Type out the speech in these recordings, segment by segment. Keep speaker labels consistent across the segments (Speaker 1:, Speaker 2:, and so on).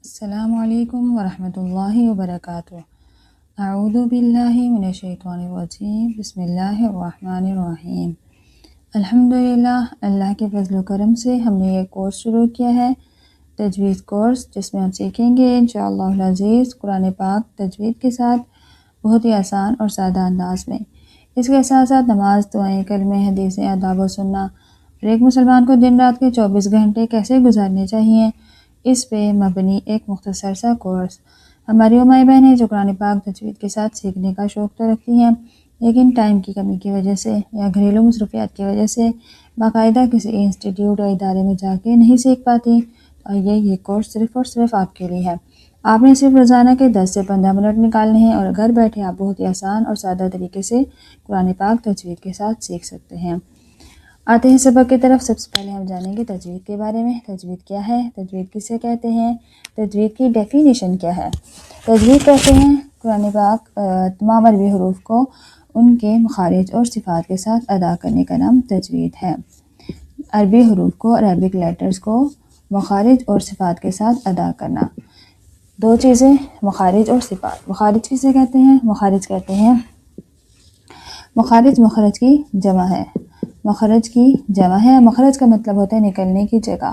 Speaker 1: السلام علیکم ورحمۃ اللہ وبرکاتہ۔ اعوذ باللہ من الشیطان الرجیم، بسم اللہ الرحمن الرحیم۔ الحمدللہ، اللہ کے فضل و کرم سے ہم نے یہ کورس شروع کیا ہے، تجوید کورس، جس میں ہم سیکھیں گے انشاءاللہ العزیز قرآن پاک تجوید کے ساتھ بہت ہی آسان اور سادہ انداز میں۔ اس کے ساتھ ساتھ نماز، دعائیں، کلمے، حدیثیں، آداب و سنہ اور ایک مسلمان کو دن رات کے 24 گھنٹے کیسے گزارنے چاہیے، اس پہ مبنی ایک مختصر سا کورس۔ ہماری وہ مائی بہنیں جو قرآن پاک تجوید کے ساتھ سیکھنے کا شوق تو رکھتی ہیں، لیکن ٹائم کی کمی کی وجہ سے یا گھریلو مصروفیات کی وجہ سے باقاعدہ کسی انسٹیٹیوٹ یا ادارے میں جا کے نہیں سیکھ پاتی، تو یہ کورس صرف اور صرف آپ کے لیے ہے۔ آپ نے صرف روزانہ کے 10 سے 15 منٹ نکالنے ہیں اور گھر بیٹھے آپ بہت ہی آسان اور سادہ طریقے سے قرآن پاک تجوید کے ساتھ سیکھ سکتے ہیں۔ آتے ہیں سبق کی طرف۔ سب سے پہلے ہم جانیں گے تجوید کے بارے میں۔ تجوید کیا ہے؟ تجوید کسے کہتے ہیں؟ تجوید کی ڈیفینیشن کیا ہے؟ تجوید کہتے ہیں قرآن پاک تمام عربی حروف کو ان کے مخارج اور صفات کے ساتھ ادا کرنے کا نام تجوید ہے۔ عربی حروف کو، عربک لیٹرز کو مخارج اور صفات کے ساتھ ادا کرنا۔ دو چیزیں، مخارج اور صفات۔ مخارج کسے کہتے ہیں؟ مخارج کہتے ہیں مخرج کی جمع ہے۔ مخرج کی جمع ہے۔ مخرج کا مطلب ہوتا ہے نکلنے کی جگہ۔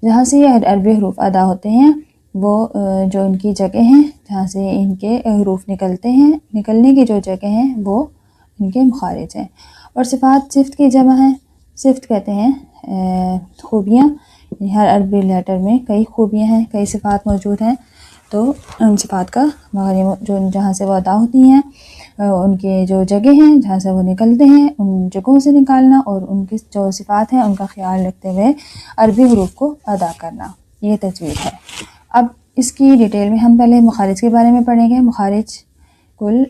Speaker 1: جہاں سے یہ عربی حروف ادا ہوتے ہیں وہ جو ان کی جگہ ہیں جہاں سے ان کے حروف نکلتے ہیں، نکلنے کی جو جگہ ہیں وہ ان کے مخارج ہیں۔ اور صفات صفت کی جمع ہے۔ صفت کہتے ہیں خوبیاں، ہر عربی لیٹر میں کئی خوبیاں ہیں، کئی صفات موجود ہیں، تو ان صفات کا جو جہاں سے وہ ادا ہوتی ہیں ان کے جو جگہ ہیں جہاں سے وہ نکلتے ہیں ان جگہوں سے نکالنا اور ان کی جو صفات ہیں ان کا خیال رکھتے ہوئے عربی حروف کو ادا کرنا، یہ تجوید ہے۔ اب اس کی ڈیٹیل میں ہم پہلے مخارج کے بارے میں پڑھیں گے۔ مخارج کل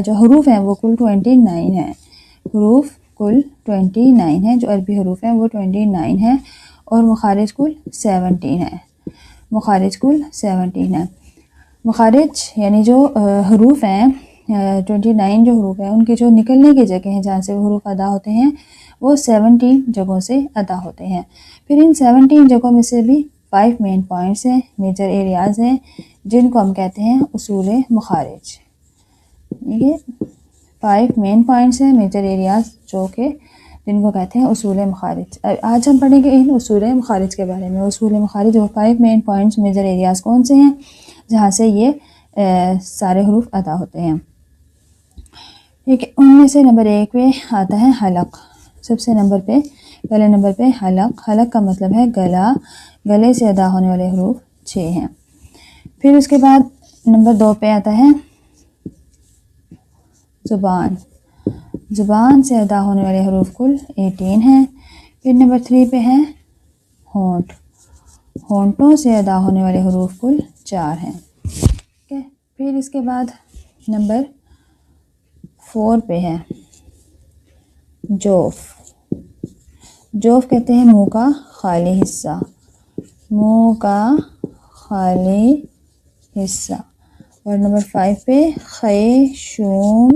Speaker 1: جو حروف ہیں وہ کل 29 ہیں۔ حروف کل 29 ہیں، جو عربی حروف ہیں وہ 29 ہیں، اور مخارج کل 17 ہیں۔ مخارج کل 17 ہیں۔ مخارج یعنی جو حروف ہیں 29 جو حروف ہیں ان کے جو نکلنے کی جگہ ہیں جہاں سے وہ حروف ادا ہوتے ہیں وہ 17 جگہوں سے ادا ہوتے ہیں۔ پھر ان 17 جگہوں میں سے بھی 5 مین پوائنٹس ہیں، میجر ایریاز ہیں، جن کو ہم کہتے ہیں اصول مخارج۔ یہ 5 مین پوائنٹس ہیں، میجر ایریاز، جو کہ جن کو کہتے ہیں اصول مخارج۔ آج ہم پڑھیں گے ان اصول مخارج کے بارے میں۔ اصول مخارج وہ 5 مین پوائنٹس، میجر ایریاز کون سے ہیں جہاں سے یہ سارے حروف ادا ہوتے ہیں۔ ٹھیک ہے، ان میں سے نمبر 1 پہ آتا ہے حلق۔ سب سے پہلے نمبر پہ حلق۔ حلق کا مطلب ہے گلا۔ گلے سے ادا ہونے والے حروف 6 ہیں۔ پھر اس کے بعد نمبر 2 پہ آتا ہے زبان۔ زبان سے ادا ہونے والے حروف کل 18 ہیں۔ پھر نمبر 3 پہ ہے ہونٹ۔ ہونٹوں سے ادا ہونے والے حروف کل 4 ہیں۔ ٹھیک ہے، پھر اس کے بعد نمبر 4 پہ ہے جوف۔ جوف کہتے ہیں منہ کا خالی حصہ۔ منہ کا خالی حصہ۔ اور نمبر 5 پہ خیشوم۔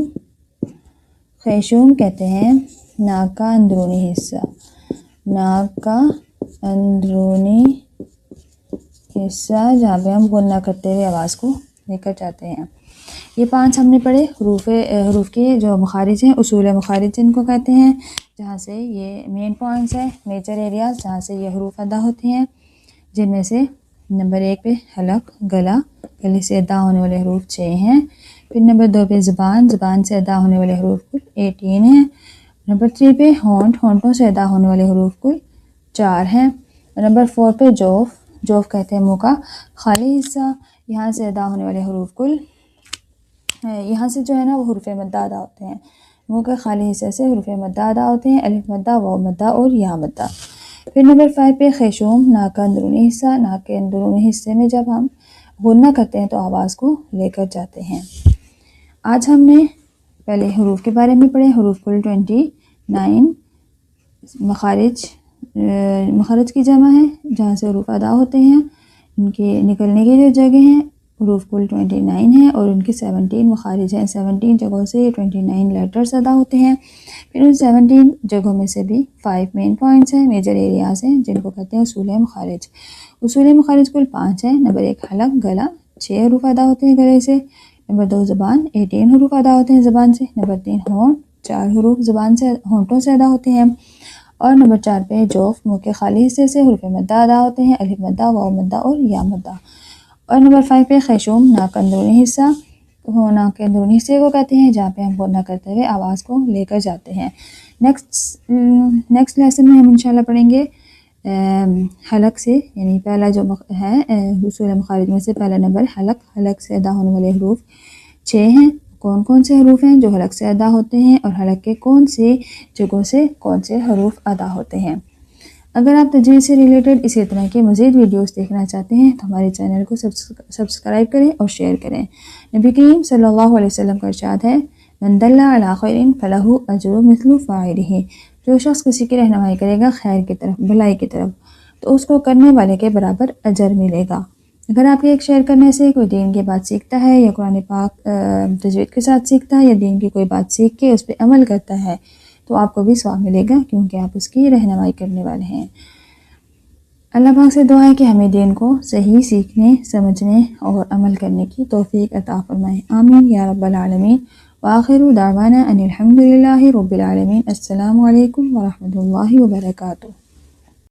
Speaker 1: خیشوم کہتے ہیں ناک کا اندرونی حصہ۔ ناک کا اندرونی حصہ جہاں پہ ہم غنہ کرتے ہوئے آواز کو لے کر جاتے ہیں۔ یہ 5 ہم نے پڑھے حروف کے جو مخارج ہیں، اصول مخارج جن کو کہتے ہیں، جہاں سے یہ مین پوائنٹس ہیں، میجر ایریاز جہاں سے یہ حروف ادا ہوتے ہیں، جن میں سے نمبر 1 پہ حلق، گلا، گلے سے ادا ہونے والے حروف 6 ہیں۔ پھر نمبر 2 پہ زبان۔ زبان سے ادا ہونے والے حروف کل 18 ہیں۔ نمبر 3 پہ ہونٹ۔ ہونٹوں سے ادا ہونے والے حروف کل 4 ہیں۔ نمبر 4 پہ جوف۔ جوف کہتے ہیں منہ کا خالی حصہ۔ یہاں سے ادا ہونے والے حروف کل، یہاں سے جو ہے نا وہ حروف مدہ ادا ہوتے ہیں۔ منہ کے خالی حصے سے حروف مدہ ادا ہوتے ہیں، الف مدہ، واو مدہ اور یا مدہ۔ پھر نمبر 5 پہ خیشوم، ناک کا اندرونی حصہ۔ ناک کے اندرونی حصے میں جب ہم غنہ کرتے ہیں تو آواز کو لے کر جاتے ہیں۔ آج ہم نے پہلے حروف کے بارے میں پڑھے۔ حروف کل 29۔ مخارج کی جمع ہے، جہاں سے حروف ادا ہوتے ہیں، ان کے نکلنے کی جو جگہ ہیں حروف کل 29 ہیں اور ان کی 17 مخارج ہیں. 17 جگہوں سے 29 لیٹرز ادا ہوتے ہیں. پھر ان 17 جگہوں میں سے بھی 5 مین پوائنٹس ہیں، میجر ایریاز ہیں، جن کو کہتے ہیں اصول مخارج. اصول مخارج کل 5 ہیں. نمبر 1 حلق، گلا، 6 حروف ادا ہوتے ہیں گلے سے. نمبر 2 زبان، 18 حروف ادا ہوتے ہیں زبان سے. نمبر 3 ہونٹ، 4 حروف زبان سے ہونٹوں سے ادا ہوتے ہیں. اور نمبر 4 پہ جوف، منہ کے خالی حصے سے حروف مدہ ادا ہوتے ہیں، الف مدہ، واو مدہ اور یا مدہ. اور نمبر 5 پہ خیشوم، ناک کا اندرونی حصہ، ناک کے اندرونی حصے کو کہتے ہیں جہاں پہ ہم غنہ کرتے ہوئے آواز کو لے کر جاتے ہیں. نیکسٹ لیسن میں ہم انشاءاللہ پڑھیں گے حلق سے، یعنی پہلا جو ہے اصول مخارج میں سے پہلا نمبر حلق. حلق سے ادا ہونے والے حروف 6 ہیں. کون کون سے حروف ہیں جو حلق سے ادا ہوتے ہیں اور حلق کے کون سی جگہوں سے کون سے حروف ادا ہوتے ہیں. اگر آپ تجوید سے ریلیٹڈ اسی طرح کے مزید ویڈیوز دیکھنا چاہتے ہیں تو ہمارے چینل کو سبسکرائب کریں اور شیئر کریں. نبی کریم صلی اللہ علیہ وسلم کا ارشاد ہے من دل علی خیر فلہ اجر مثل فاعلہ، جو شخص کسی کی رہنمائی کرے گا خیر کی طرف، بھلائی کی طرف، تو اس کو کرنے والے کے برابر اجر ملے گا. اگر آپ کے ایک شیئر کرنے سے کوئی دین کی بات سیکھتا ہے یا قرآن پاک تجوید کے ساتھ سیکھتا ہے یا دین کی کوئی بات سیکھ کے اس پہ عمل کرتا ہے تو آپ کو بھی ثواب ملے گا، کیونکہ آپ اس کی رہنمائی کرنے والے ہیں. اللہ پاک سے دعا ہے کہ ہمیں دین کو صحیح سیکھنے، سمجھنے اور عمل کرنے کی توفیق عطا فرمائے. آمین یا رب العالمین. وآخر دعوانا ان الحمد للہ رب العالمین. السلام علیکم ورحمۃ اللہ وبرکاتہ.